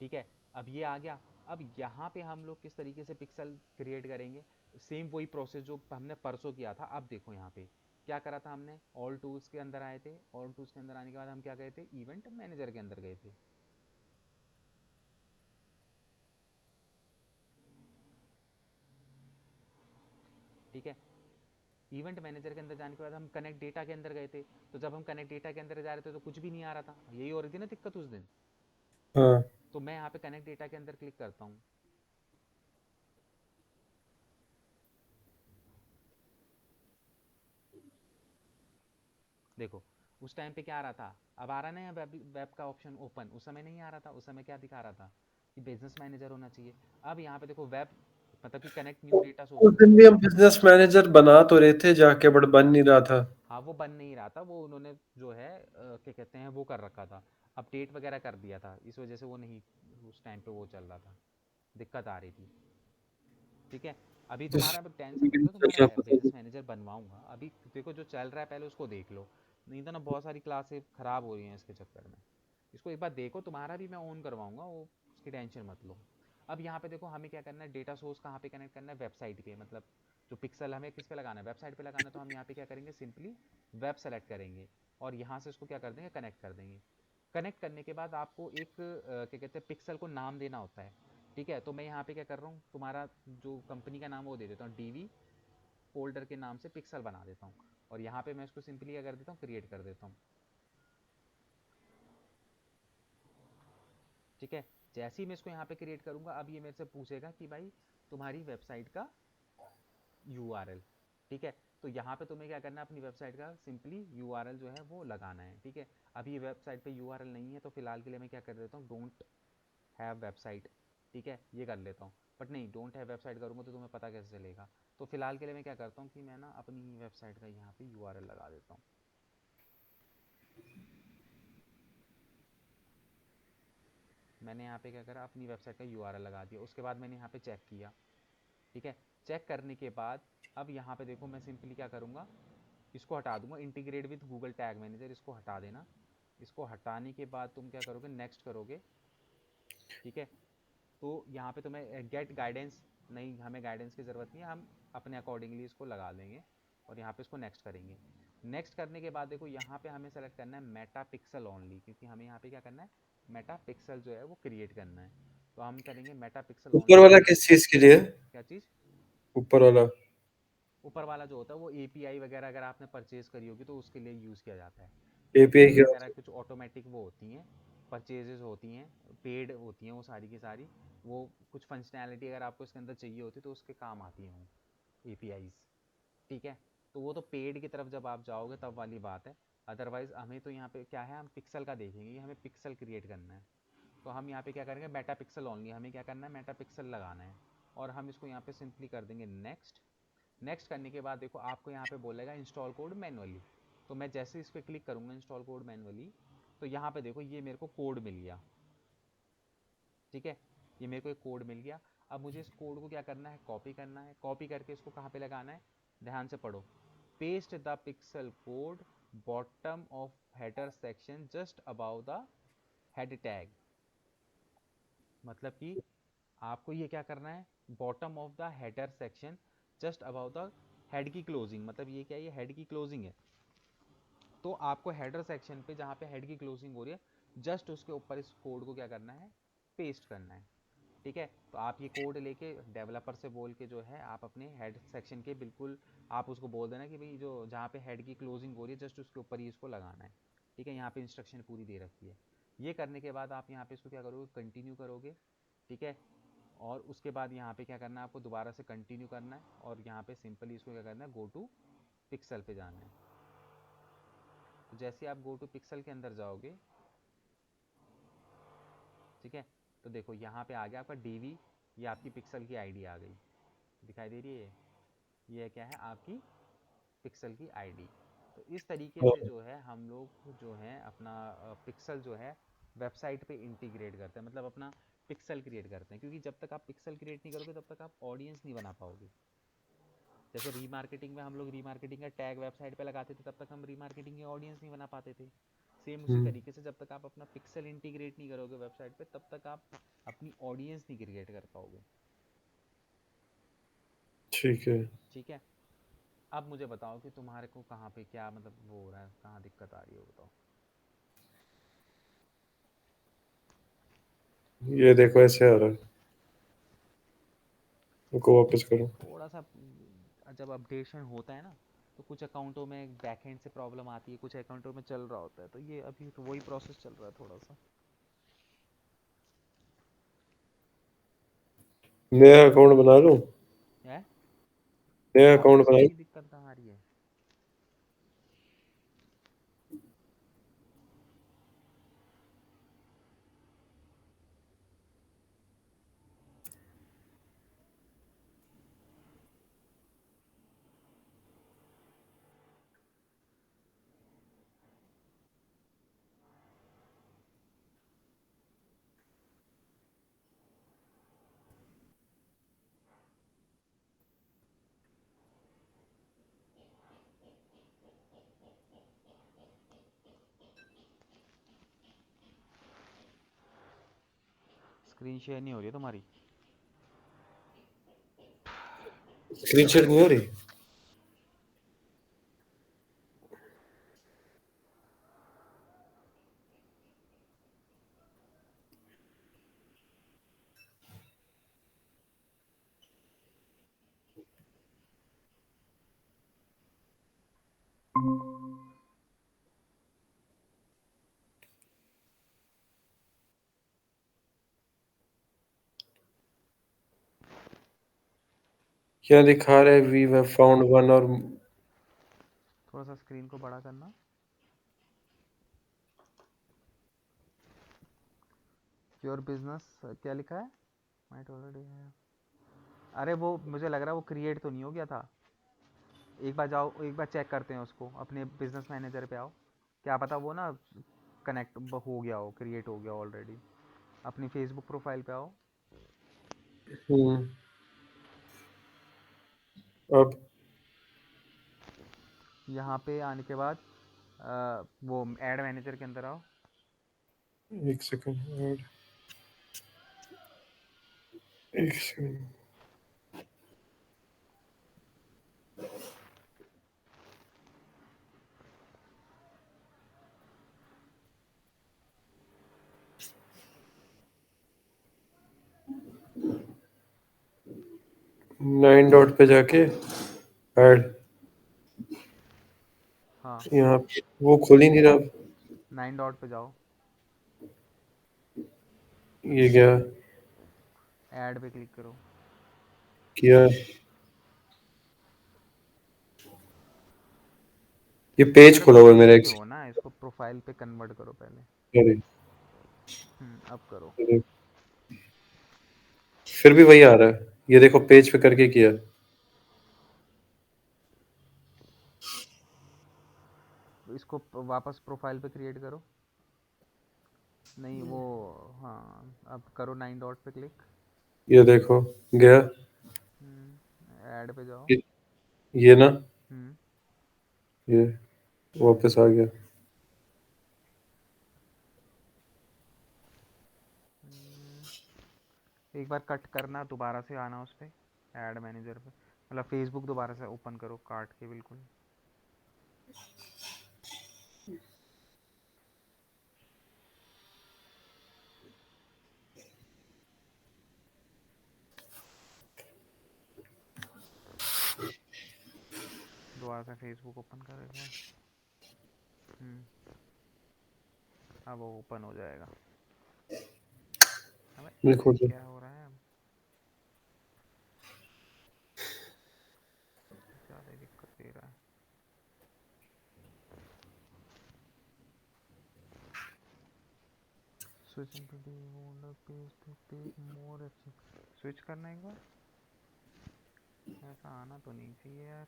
ठीक है, अब ये आ गया। अब यहाँ पे हम लोग किस तरीके से पिक्सल क्रिएट करेंगे, सेम वही प्रोसेस जो हमने परसों किया था। अब देखो यहाँ पे क्या करा था हमने, ऑल टूल्स के अंदर आए थे, ऑल टूल्स के अंदर आने के बाद हम क्या गए थे, इवेंट मैनेजर के अंदर गए थे। ठीक है, इवेंट मैनेजर के अंदर जाने के बाद हम कनेक्ट डेटा के अंदर गए थे। तो जब हम कनेक्ट डेटा के अंदर जा रहे थे, तो कुछ भी नहीं आ रहा था, यही हो रही थी ना दिक्कत उस दिन।
हाँ।
तो मैं यहाँ पे कनेक्ट डेटा के अंदर क्लिक करता हूँ। देखो उस टाइम पे क्या आ रहा था, अब आ रहा ना वेब वेब का ऑप्शन ओपन, उस समय नहीं आ रहा था। उस समय क्या दिखा रहा था कि बिजनेस मैनेजर होना चाहिए। अब यहाँ पे देखो वेब, मतलब कि कनेक्ट न्यू डेटा
उस
सोर्सेज।
दिन भी हम बिजनेस मैनेजर बना तो रहे थे जाके, बट बन नहीं रहा था।
हाँ वो बन नहीं रहा था, वो उन्होंने जो है क्या कहते हैं वो कर रखा था, अपडेट वगैरह कर दिया था, इस वजह से वो नहीं, उस टाइम पे वो चल रहा था, दिक्कत आ रही थी। ठीक है, अभी
जिस
तुम्हारा टेंशन मत लो, तुम्हारा
चलना पता
बिजनेस
है।
मैनेजर बनवाऊंगा। अभी देखो जो चल रहा है पहले उसको देख लो, नहीं तो ना बहुत सारी क्लासेस खराब हो रही हैं इसके चक्कर में। इसको एक बार देखो, तुम्हारा भी मैं ऑन करवाऊंगा वो, उसकी टेंशन मत लो। अब यहाँ पे देखो हमें क्या करना है, डेटा सोर्स कहाँ पे कनेक्ट करना है, वेबसाइट पे, मतलब जो पिक्सल हमें किस पे लगाना है, वेबसाइट पे लगाना है। तो हम यहाँ पे क्या करेंगे, सिंपली वेब सेलेक्ट करेंगे और यहाँ से उसको क्या कर देंगे, कनेक्ट कर देंगे। कनेक्ट करने के बाद आपको एक क्या कहते हैं पिक्सल को नाम देना होता है। ठीक है, तो मैं यहाँ पे क्या कर रहा हूँ, तुम्हारा जो कंपनी का नाम वो दे देता हूँ, डीवी फोल्डर के नाम से पिक्सल बना देता हूँ। और यहाँ पे मैं इसको सिंपली क्या कर देता हूँ, क्रिएट कर देता हूँ। ठीक है, जैसे ही मैं इसको यहाँ पे क्रिएट करूंगा, अब ये मेरे से पूछेगा कि भाई तुम्हारी वेबसाइट का यूआरएल। ठीक है, तो यहाँ पे तुम्हें क्या करना है, अपनी वेबसाइट का सिंपली यूआरएल जो है वो लगाना है। ठीक है, अभी ये वेबसाइट पे यूआरएल नहीं है, तो फिलहाल के लिए मैं क्या कर देता हूँ, डोंट हैव वेबसाइट। ठीक है, ये कर लेता हूँ। बट नहीं, डोंट हैव वेबसाइट करूँगा तो तुम्हें पता कैसे चलेगा। तो फिलहाल के लिए मैं क्या करता हूँ कि मैं ना अपनी ही वेबसाइट का यहाँ पे यूआरएल लगा देता हूँ। मैंने यहाँ पे क्या करा, अपनी वेबसाइट का यूआरएल लगा दिया। उसके बाद मैंने यहाँ पे चेक किया, ठीक है। चेक करने के बाद अब यहाँ पे देखो, मैं सिंपली क्या करूँगा, इसको हटा दूंगा, integrate with Google tag manager, इसको हटा देना। इसको हटाने के बाद तुम क्या करोगे, नेक्स्ट करोगे, ठीक है। तो यहाँ पे तुम्हें गेट गाइडेंस, नहीं हमें गाइडेंस की ज़रूरत नहीं है, हम अपने अकॉर्डिंगली इसको लगा देंगे और यहाँ पे इसको नेक्स्ट करेंगे। नेक्स्ट करने के बाद देखो यहाँ पे हमें सेलेक्ट करना है मेटा पिक्सल ओनली, क्योंकि हमें यहाँ पे क्या करना है, मेटा पिक्सल जो है वो क्रिएट करना है। तो हम करेंगे मेटा पिक्सल
ऊपर
ओनली
वाला
क्रिएट।
किस चीज के लिए है?
क्या चीज़?
ऊपर वाला
ऊपर वाला जो होता है वो एपीआई वगैरह अगर आपने परचेज करी होगी तो उसके लिए यूज़ किया जाता है।
एपीआई
एपीआई
क्या
वगैरह
होता
कुछ ऑटोमेटिक वो होती हैं, परचेजेस होती हैं, पेड होती हैं वो सारी की सारी। वो कुछ फंक्शनैलिटी अगर आपको इसके अंदर चाहिए होती तो उसके काम आती हैं वो एपीआईज, ठीक है। तो वो तो पेड की तरफ जब आप जाओगे तब वाली बात है। अदरवाइज हमें तो यहाँ पे क्या है, हम पिक्सल का देखेंगे कि हमें पिक्सल क्रिएट करना है। तो हम यहाँ पे क्या करेंगे, मेटा पिक्सल ओनली, हमें क्या करना है, मेटा पिक्सल लगाना है। और हम इसको यहाँ पे सिंपली कर देंगे नेक्स्ट। नेक्स्ट करने के बाद देखो आपको यहाँ पे बोलेगा इंस्टॉल कोड मैनुअली। तो मैं जैसे इस पर क्लिक करूँगा इंस्टॉल कोड मैनुअली, तो यहाँ पे देखो ये मेरे को कोड मिल गया, ठीक है। ये मेरे को एक कोड मिल गया। अब मुझे इस कोड को क्या करना है, कॉपी करना है। कॉपी करके इसको कहाँ पे लगाना है, ध्यान से पढ़ो। Paste the pixel code bottom of header section just about the head tag. मतलब कि आपको ये क्या करना है, bottom of the header section just about the head की क्लोजिंग। मतलब ये क्या है, ये हेड की क्लोजिंग है। तो आपको हेडर सेक्शन पे जहाँ पे हेड की क्लोजिंग हो रही है जस्ट उसके ऊपर इस कोड को क्या करना है, पेस्ट करना है, ठीक है। तो आप ये कोड लेके डेवलपर से बोल के जो है आप अपने हेड सेक्शन के बिल्कुल, आप उसको बोल देना कि भाई जो जहाँ पे हेड की क्लोजिंग हो रही है जस्ट उसके ऊपर ही इसको लगाना है, ठीक है। यहाँ पे इंस्ट्रक्शन पूरी दे रखी है। ये करने के बाद आप यहाँ पे इसको क्या करोगे, कंटिन्यू करोगे, ठीक है। और उसके बाद यहाँ पे क्या करना है, आपको दोबारा से कंटिन्यू करना है और यहाँ पे सिंपली इसको क्या करना है, गो टू पिक्सल पे जाना है। तो जैसे आप गो टू पिक्सल के अंदर जाओगे, ठीक है, तो देखो यहाँ पे आ गया आपका डीवी, ये आपकी पिक्सल की आईडी आ गई, दिखाई दे रही है ये क्या है, आपकी पिक्सल की आईडी। तो इस तरीके से
है?
जो है हम लोग जो है अपना पिक्सल जो है वेबसाइट पे इंटीग्रेट करते हैं, मतलब अपना पिक्सल क्रिएट करते हैं। क्योंकि जब तक आप पिक्सल क्रिएट नहीं करोगे तब तक आप ऑडियंस नहीं बना पाओगे। जैसे रीमार्केटिंग में हम लोग रीमार्केटिंग का टैग वेबसाइट पे लगाते थे, तब तक हम रीमार्केटिंग की ऑडियंस नहीं बना पाते थे। सेम उसी
हम्म,
तरीके से जब तक आप अपना पिक्सल इंटीग्रेट नहीं करोगे वेबसाइट पे तब तक आप अपनी ऑडियंस नहीं क्रिएट कर पाओगे,
ठीक है।
ठीक है। अब मुझे बताओ कि तुम्हारे को कहाँ पे क्या मतलब वो हो रहा है, कहाँ दिक्कत आ रही है, बताओ।
ये देखो ऐसे आ रहा है, इनको वापस करो।
थोड़ा सा जब अपडेशन होता है ना तो कुछ अकाउंटों में बैकएंड से प्रॉब्लम आती है, कुछ अकाउंटों में चल रहा होता है, तो ये अभी तो वही प्रोसेस चल रहा है थोड़ा सा।
नया अकाउंट बना लूं?
है,
नया
बताओ
अकाउंट
इसमें
बना।
ही दिक्कत कहाँ आ रही है। स्क्रीन शेयर नहीं हो रही है तुम्हारी?
स्क्रीन शेयर नहीं हो रही? क्या दिखा रहा है, वी हैव फाउंड वन और?
थोड़ा सा स्क्रीन को बड़ा करना। योर बिजनेस क्या लिखा है, माइट ऑलरेडी है। अरे वो मुझे लग रहा है वो क्रिएट तो नहीं हो गया था। एक बार जाओ, एक बार चेक करते हैं उसको, अपने बिजनेस मैनेजर पे आओ। क्या पता वो ना कनेक्ट हो गया हो, क्रिएट हो गया ऑलरेडी। अपनी फेसबुक प्रोफाइल पे आओ।
हम्म। अब
यहाँ पे आने के बाद वो एड मैनेजर के अंदर आओ।
एक सेकंड और, एक सेकंड। 9 डॉट पे जाके ऐड,
हाँ,
यहाँ वो खोल ही नहीं रहा।
9 डॉट पे जाओ।
ये क्या
ऐड पे क्लिक करो।
किया? ये पेज
अरे
खोला हुआ है मेरा
पेज
एक।
पे हो ना, इसको प्रोफाइल पे कन्वर्ट करो पहले।
सॉरी।
अब करो।
फिर भी वही आ रहा है। ये देखो पेज पे करके किया।
इसको वापस प्रोफाइल पे क्रिएट करो। नहीं वो, हाँ अब करो 9 डॉट पे क्लिक।
ये देखो गया।
ऐड पे जाओ।
ये ना,
हम्म
ये वापस आ गया।
हम्म, एक बार कट करना, दोबारा से आना उस पे, ऐड मैनेजर पे, मतलब फेसबुक दोबारा से ओपन करो काट के बिल्कुल। दोबारा से फेसबुक ओपन करो एक बार। हम्म अब वो ओपन हो जाएगा। अबे
देखो तो।
क्या हो रहा है अब, ज़्यादा ही दिक्कत दे रहा है। Switching to the older page to take more action. Switch करना एक बार, ऐसा आना तो नहीं चाहिए यार।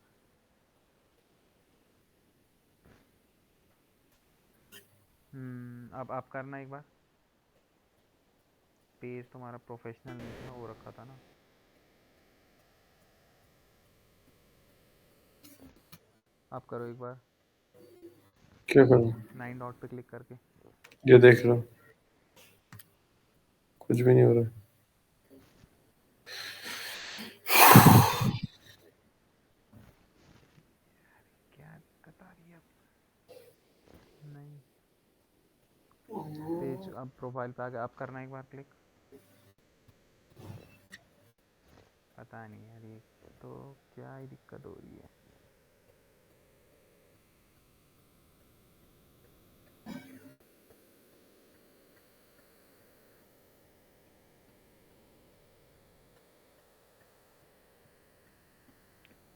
अब करना एक बार। पेज तुम्हारा प्रोफेशनल नहीं था, वो रखा था ना। अब करो एक बार,
क्या करूँ?
9 डॉट पे क्लिक करके।
ये देख रहा हूँ, कुछ भी नहीं हो रहा।
क्या दिक्कत आ रही है अब? नहीं, पेज अब प्रोफाइल पे आ गया। अब करना एक बार क्लिक। पता नहीं यार, ये तो क्या ही दिक्कत हो रही है।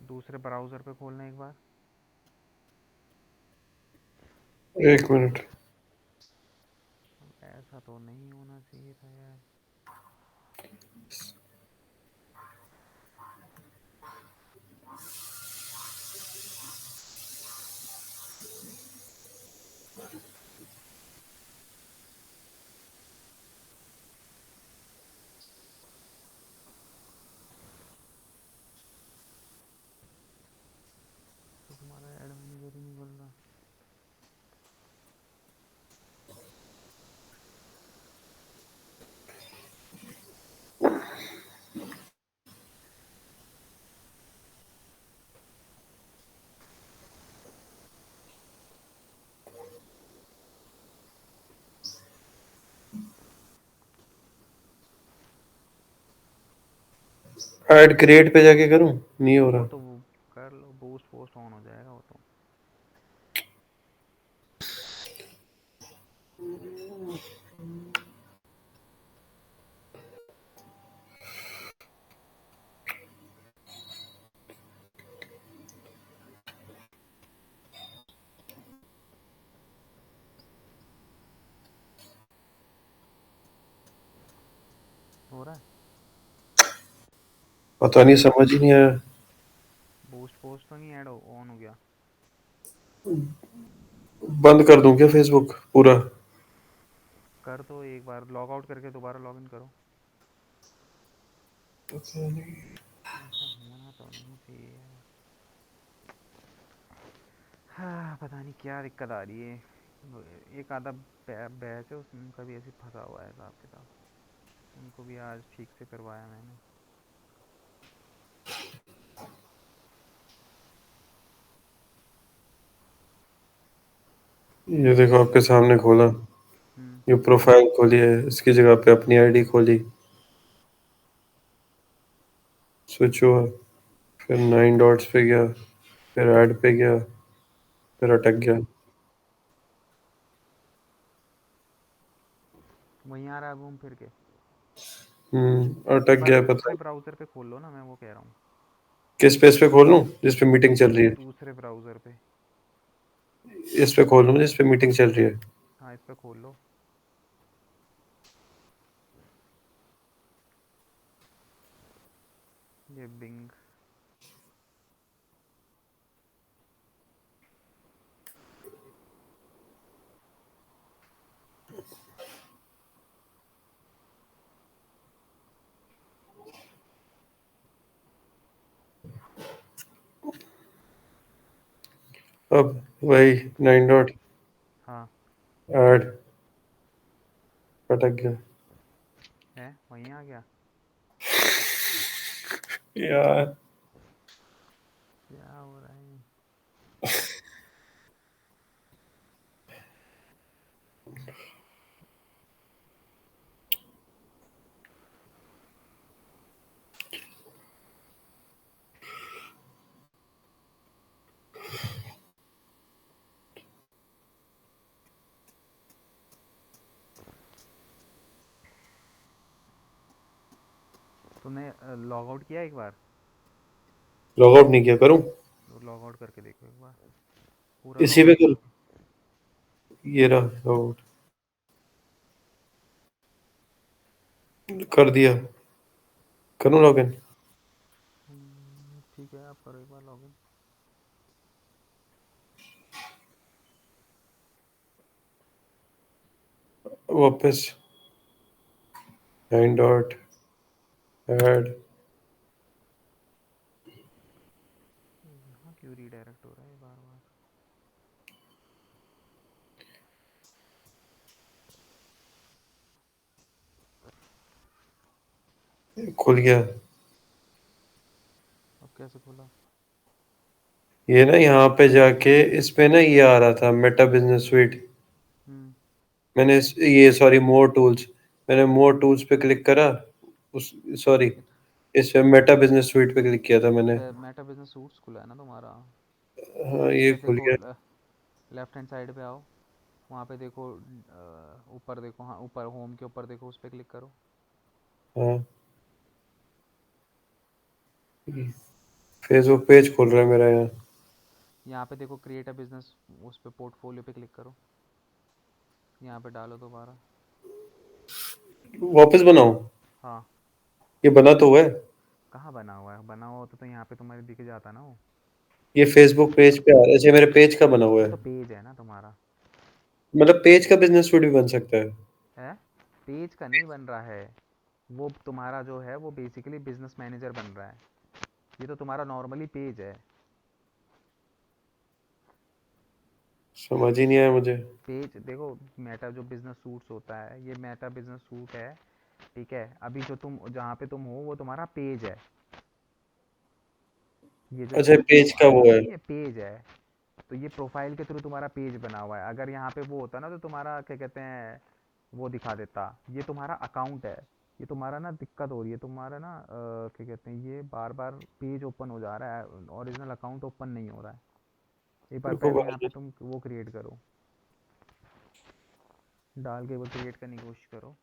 दूसरे ब्राउज़र पे खोलना एक बार।
एक मिनट।
ऐसा तो नहीं होना चाहिए था यार। तो तुम्हारा ऐड मैनेजर ही नहीं खुल रहा।
ऐड क्रिएट पे जाके करूँ? नहीं हो
वो
रहा।
तो वो कर लो, बूस्ट पोस्ट ऑन हो जाएगा वो तो। हो रहा है।
पता नहीं, समझ ही नहीं आया।
बूस्ट पोस्ट तो नहीं ऐड ऑन हो गया?
बंद कर दूं क्या फेसबुक पूरा?
कर दो एक बार, लॉग आउट करके दोबारा लॉग इन करो।
पता नहीं।
ऐसा होना तो नहीं चाहिए यार। हाँ, पता नहीं क्या दिक्कत आ रही है। एक आधा बैच है उसमें, उनका भी ऐसे फंसा हुआ है हिसाब किताब। उनको भी आज ठीक से करवाया मैंने।
ये देखो आपके सामने खोला,
हम्म।
ये प्रोफाइल खोली है, इसकी जगह पे अपनी आईडी खोली, स्विच हुआ, फिर 9 डॉट्स पे गया, फिर ऐड पे गया, फिर अटक गया।
वहीं आ रहा है घूम फिर के। एक
अटक
बार
गया पता
दूसरे
नहीं।
ब्राउज़र पे खोल लो ना, मैं वो कह रहा हूँ।
किस पे, इस पे खोल लूं जिस पे मीटिंग चल रही है?
दूसरे ब्राउज़र पे।
इस पे खोल लूं जिस पे मीटिंग चल रही है?
हाँ, इस पे खोल लो। ये बिंग।
अब वही 9 डॉट,
हाँ।
ऐड, अटक गया
है वहीं आ गया।
यार।
क्या हो रहा है? तुमने लॉग आउट किया एक बार?
लॉग आउट नहीं किया, करूं?
लॉग आउट करके देखो एक बार, पूरा लॉग
इसी पे
आउट
कर,
करके।
ये रहा लॉग आउट, कर दिया। करूं लॉग इन?
ठीक है, आप करो एक बार लॉग इन।
वापस 9 डॉट, ऐड,
यहाँ क्यों रीडायरेक्ट हो रहा है बार बार?
खुल गया।
अब कैसे खोला?
ये ना यहाँ पे जाके इस पे ना ये आ रहा था मेटा बिजनेस स्वीट।
हम्म।
मैंने ये सॉरी, मोर टूल्स, मैंने मोर टूल्स पे क्लिक करा, उस सॉरी,
इत,
इस पे मेटा बिजनेस स्वीट पे क्लिक किया था मैंने।
मेटा बिजनेस सूट्स खुला है ना तुम्हारा?
हाँ, ये
फिर
खुल
देखो,
गया।
लेफ्ट हैंड साइड पे आओ। वहाँ पे देखो, ऊपर देखो, हाँ ऊपर होम के ऊपर देखो, उस पर क्लिक करो।
हाँ, फेसबुक पेज खुल रहा है मेरा यहाँ।
यहाँ पे देखो क्रिएट अ बिजनेस, उस पे पोर्टफोलियो पे क्लिक करो। यहाँ पे डालो दोबारा।
वापस बनाऊं?
हाँ।
ये बना तो हुआ है।
कहाँ बना हुआ है? बना हुआ होता तो यहाँ पे तुम्हारे दिख जाता ना वो।
ये फेसबुक पेज पे आ रहा है, अच्छा मेरे पेज का बना हुआ
ये
है।
तो पेज है ना तुम्हारा।
मतलब पेज का बिजनेस स्वीट भी बन सकता है?
है, पेज का नहीं बन रहा है। वो तुम्हारा जो है वो बेसिकली बिजनेस मैनेजर बन रहा है। ये तो तुम्हारा नॉर्मली पेज है।
समझ ही नहीं आया मुझे।
पेज देखो, मेटा जो बिजनेस सूट्स होता है, ये मेटा बिजनेस सूट है। ठीक है, अभी जो तुम जहाँ पे तुम हो वो तुम्हारा पेज है। ये जो
अच्छा,
पोर्टफो
पेज का
है
वो
ना,
है।
ये पेज है। तो ये प्रोफाइल के थ्रू तुम्हारा पेज बना हुआ है। अगर यहाँ पे वो होता ना तो तुम्हारा क्या कहते हैं, वो दिखा देता। ये तुम्हारा अकाउंट है। ये तुम्हारा ना दिक्कत हो रही है तुम्हारा ना, क्या कहते हैं, ये बार बार पेज ओपन हो जा रहा है, ओरिजिनल अकाउंट ओपन नहीं हो रहा है। एक बार
रुको
पहले यहाँ पे
भाई।
तुम वो क्रिएट करो, डाल के वो क्रिएट करने की कोशिश करो।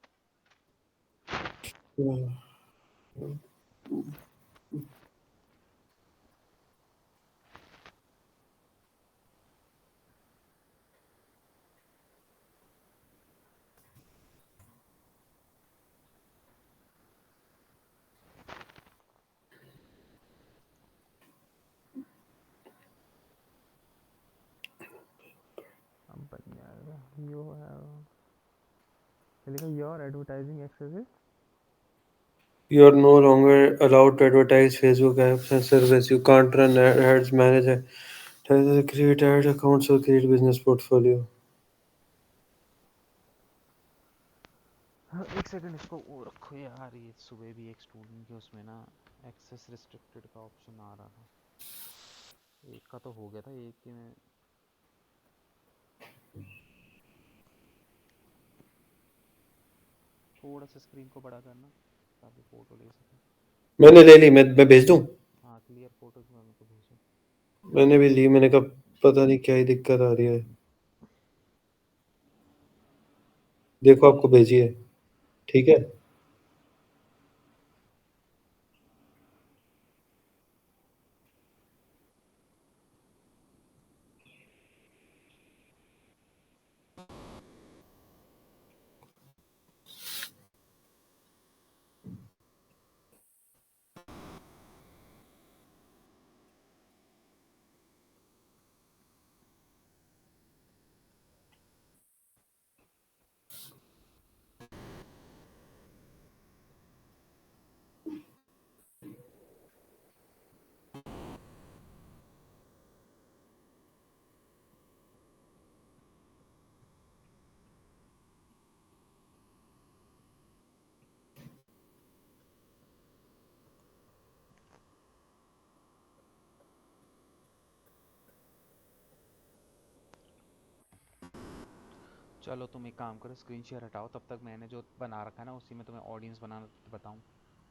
यू लिखा your advertising access
You are no longer allowed to advertise Facebook apps and service. You can't run ads, manage create ad accounts or create business portfolio.
हाँ, एक सेकंड इसको वो रखो यार, ये सुबह भी एक स्टूडेंट के उसमें ना एक्सेस रिस्ट्रिक्टेड का ऑप्शन आ रहा था। एक का तो हो गया था, एक के में थोड़ा सा स्क्रीन को बड़ा करना ताकि फोटो ले सके।
मैंने ले ली, मैं भेज दूं।
हाँ क्लियर फोटो की मेरे को भेजो।
मैंने भी ली, मैंने कहा पता नहीं क्या ही दिक्कत आ रही है। देखो आपको भेजी है, ठीक है।
चलो तुम एक काम करो, स्क्रीन शेयर हटाओ, तब तक मैंने जो बना रखा है ना उसी में तुम्हें ऑडियंस बनाना बताऊँ।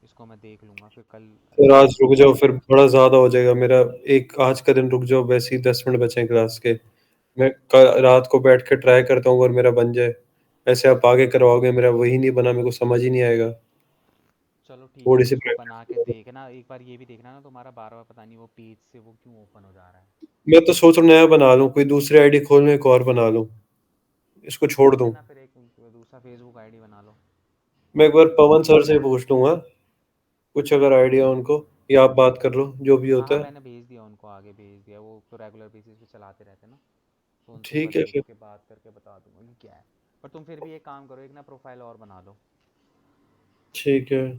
इसको मैं देख लूँगा फिर कल
फिर आज रुक जाओ,
एडवर्टाइज।
फिर बड़ा ज्यादा हो जाएगा मेरा। एक आज का दिन रुक जाओ, वैसे ही 10 मिनट बचे हैं क्लास के। मैं रात को बैठ के ट्राई करता हूँ, अगर मेरा बन जाए। ऐसे आप आगे करवाओगे, मेरा वही नहीं बना, मेरे को समझ ही नहीं आएगा।
चलो ठीक है,
थोड़ी
तुम
सी
इसको बना के
प्रैक्टिस।
देखना एक बार, ये भी देखना ना तुम्हारा बार बार पता नहीं वो पेज से वो क्यों ओपन हो जा रहा है।
मैं तो सोच रहा हूँ नया बना लूँ, कोई दूसरी आईडी खोल लूँ, एक और बना लूँ, इसको छोड़
खोल
दूँ।
लेना फिर एक दूसरा फेसबुक आईडी बना लो।
मैं एक बार पवन सर से पूछ लूँगा, कुछ अगर आइडिया उनको, या आप बात कर लो, जो भी
हाँ
होता
हाँ,
है।
मैंने भेज दिया उनको, आगे भेज दिया, वो तो रेगुलर बेसिस पे चलाते रहते हैं ना, तो उनसे एक बार
ठीक है
देख
फिर।
के बात करके बता दूंगा कि क्या है। पर तुम फिर भी एक काम करो, एक ना प्रोफाइल और बना लो।
ठीक है।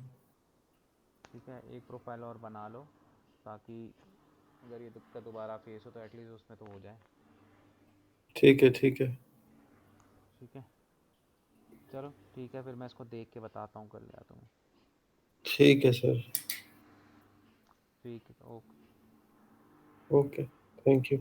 ठीक है, एक प्रोफाइल और बना लो, ताकि अगर ये दिक्कत दोबारा फेस हो तो एटलीस्ट उसमें तो हो जाए।
ठीक है। ठीक है।
ठीक है, चलो ठीक है, फिर मैं इसको देख के बताता हूँ कल या तुम्हें।
ठीक है सर।
ठीक है, ओके।
ओके। Thank you.